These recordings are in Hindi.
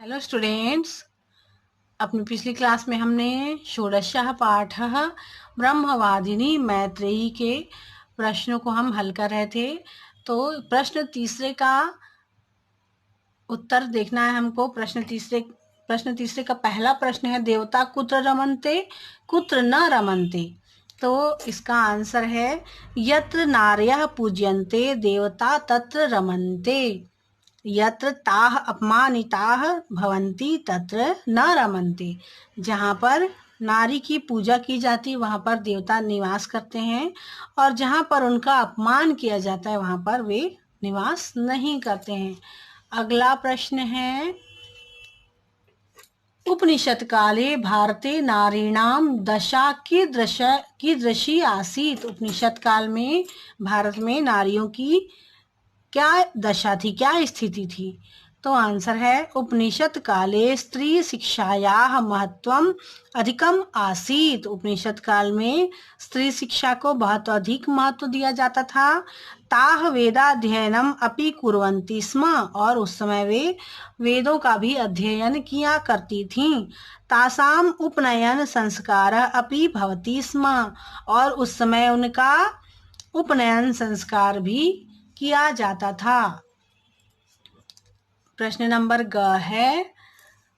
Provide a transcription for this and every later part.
हेलो स्टूडेंट्स, अपनी पिछली क्लास में हमने षोडशः पाठः ब्रह्मवादिनी मैत्रेयी के प्रश्नों को हम हल कर रहे थे। तो प्रश्न तीसरे का उत्तर देखना है हमको। प्रश्न तीसरे का पहला प्रश्न है, देवता कुत्र रमन्ते कुत्र न रमन्ते। तो इसका आंसर है, यत्र नार्यः पूज्यन्ते देवता तत्र रमन्ते, यत्र ताः अपमानिताः भवन्ति तत्र न रमन्ते। जहाँ पर नारी की पूजा की जाती वहाँ पर देवता निवास करते हैं, और जहाँ पर उनका अपमान किया जाता है वहाँ पर वे निवास नहीं करते हैं। अगला प्रश्न है, उपनिषद काले भारते नारीणाम दशा कीदृशी आसीत्। उपनिषद काल में भारत में नारियों की क्या दशा थी, क्या स्थिति थी। तो आंसर है, उपनिषद काले स्त्री शिक्षायाः महत्वम अधिकम आसीत्। उपनिषद काल में स्त्री शिक्षा को बहुत अधिक महत्व दिया जाता था। ताः वेदाध्ययनम अपि कुर्वन्ति स्म, और उस समय वे वेदों का भी अध्ययन किया करती थीं। तासाम उपनयन संस्कारः अपि भवति स्म, और उस समय उनका उपनयन संस्कार भी किया जाता था। प्रश्न नंबर ग है,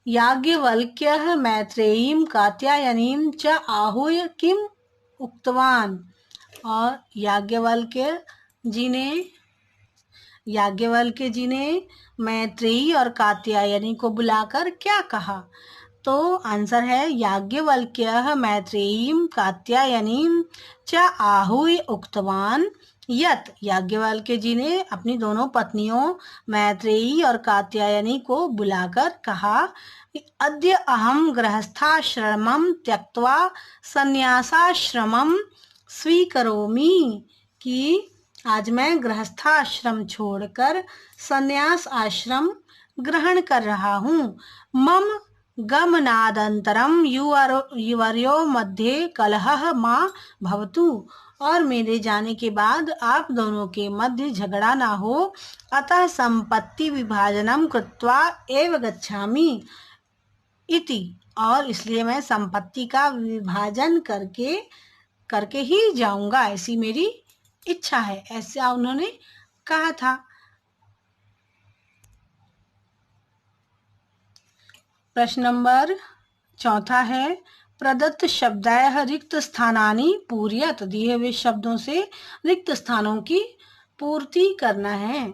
याज्ञवल्क्यः मैत्रेयीं कात्यायनीं च आहूय किम उक्तवान। और याज्ञवल्क्य जी ने मैत्रेयी और कात्यायनी को बुलाकर क्या कहा। तो आंसर है, याज्ञवल्क्यः मैत्रेयीं कात्यायनीं च आहूय उक्तवान यत। याज्ञवल्क्य जी ने अपनी दोनों पत्नियों मैत्रेयी और कात्यायनी को बुलाकर कहा, अद्य अहम गृहस्थाश्रमं त्यक्त्वा संन्यासाश्रमं स्वीकरोमि, कि आज मैं गृहस्थाश्रम छोड़कर संन्यास आश्रम ग्रहण कर रहा हूँ। मम गमनादंतरम युवर्यो मध्ये कलहः मा भवतु, और मेरे जाने के बाद आप दोनों के मध्य झगड़ा ना हो। अतः संपत्ति विभाजनम कृत्वा एव गच्छामि इति, और इसलिए मैं संपत्ति का विभाजन करके ही जाऊंगा, ऐसी मेरी इच्छा है, ऐसा उन्होंने कहा था। प्रश्न नंबर चौथा है, प्रदत्त शब्दायः रिक्त स्थानानि पूरयत। दिए हुए शब्दों से रिक्त स्थानों की पूर्ति करना है।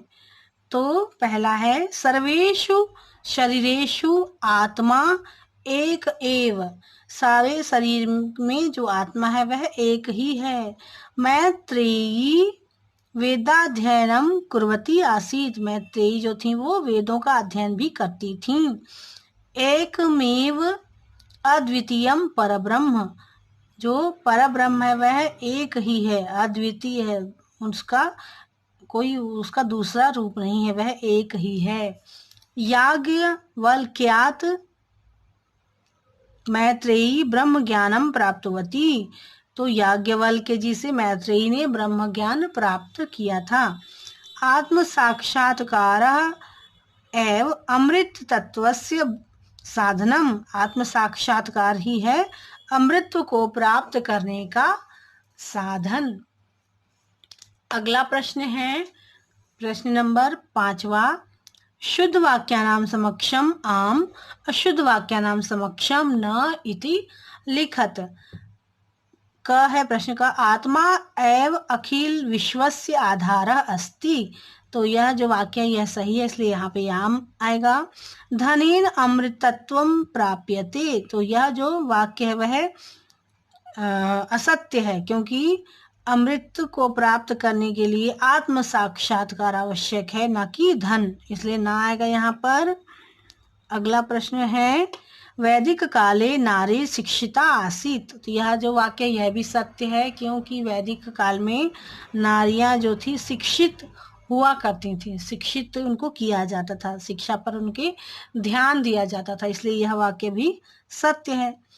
तो पहला है, सर्वेषु शरीरेषु आत्मा एक एव। सारे शरीर में जो आत्मा है वह एक ही है। मैत्रेयी वेदाध्ययनम कुर्वती आसीत्। मैत्रेयी जो थी वो वेदों का अध्ययन भी करती थीं। एकमेव अद्वितीयम परब्रह्म। जो परब्रह्म है वह एक ही है, अद्वितीय है, उसका दूसरा रूप नहीं है, वह एक ही है। याज्ञवल्क्यात् मैत्रेयी ब्रह्म ज्ञानम प्राप्तवती। तो याज्ञवल्क्य जी से मैत्रेयी ने ब्रह्म ज्ञान प्राप्त किया था। आत्म साक्षात्कार एव अमृत तत्वस्य साधनम। आत्म साक्षात्कार ही है अमृत को प्राप्त करने का साधन। अगला प्रश्न है, प्रश्न नंबर 5वां, शुद्ध वाक्यानां समक्षम आम अशुद्ध वाक्यानां समक्षम न इति लिखत। क है प्रश्न का, आत्मा एव अखिल विश्वस्य आधारः अस्ति। तो यह जो वाक्य यह सही है, इसलिए यहाँ पे आम आएगा। धनेन अमृतत्वम प्राप्यते। तो यह जो वाक्य है वह असत्य है, क्योंकि अमृत को प्राप्त करने के लिए आत्म साक्षात्कार आवश्यक है, न कि धन, इसलिए ना आएगा यहाँ पर। अगला प्रश्न है, वैदिक काले नारी शिक्षिता आसीत्। तो यह जो वाक्य यह भी सत्य है, क्योंकि वैदिक काल में नारियां जो थी शिक्षित हुआ करती थी, शिक्षित उनको किया जाता था, शिक्षा पर उनके ध्यान दिया जाता था, इसलिए यह वाक्य भी सत्य है।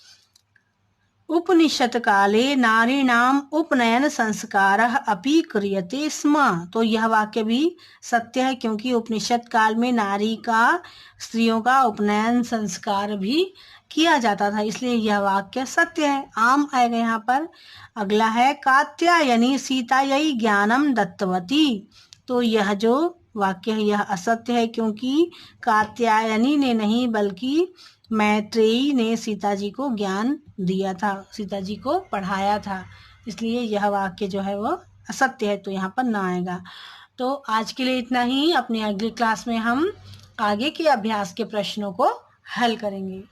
उपनिषद काले नारीणाम उपनयन संस्कारः अपि क्रियते स्म। तो यह वाक्य भी सत्य है, क्योंकि उपनिषद काल में नारी का, स्त्रियों का उपनयन संस्कार भी किया जाता था, इसलिए यह वाक्य सत्य है। आम आएगा यहाँ पर। अगला है कात्यायनी सीतायै ज्ञानम दत्तवती। तो यह जो वाक्य है यह असत्य है, क्योंकि कात्यायनी ने नहीं बल्कि मैत्रेयी ने सीता जी को ज्ञान दिया था, सीता जी को पढ़ाया था, इसलिए यह वाक्य जो है वो असत्य है, तो यहाँ पर ना आएगा। तो आज के लिए इतना ही। अपनी अगली क्लास में हम आगे के अभ्यास के प्रश्नों को हल करेंगे।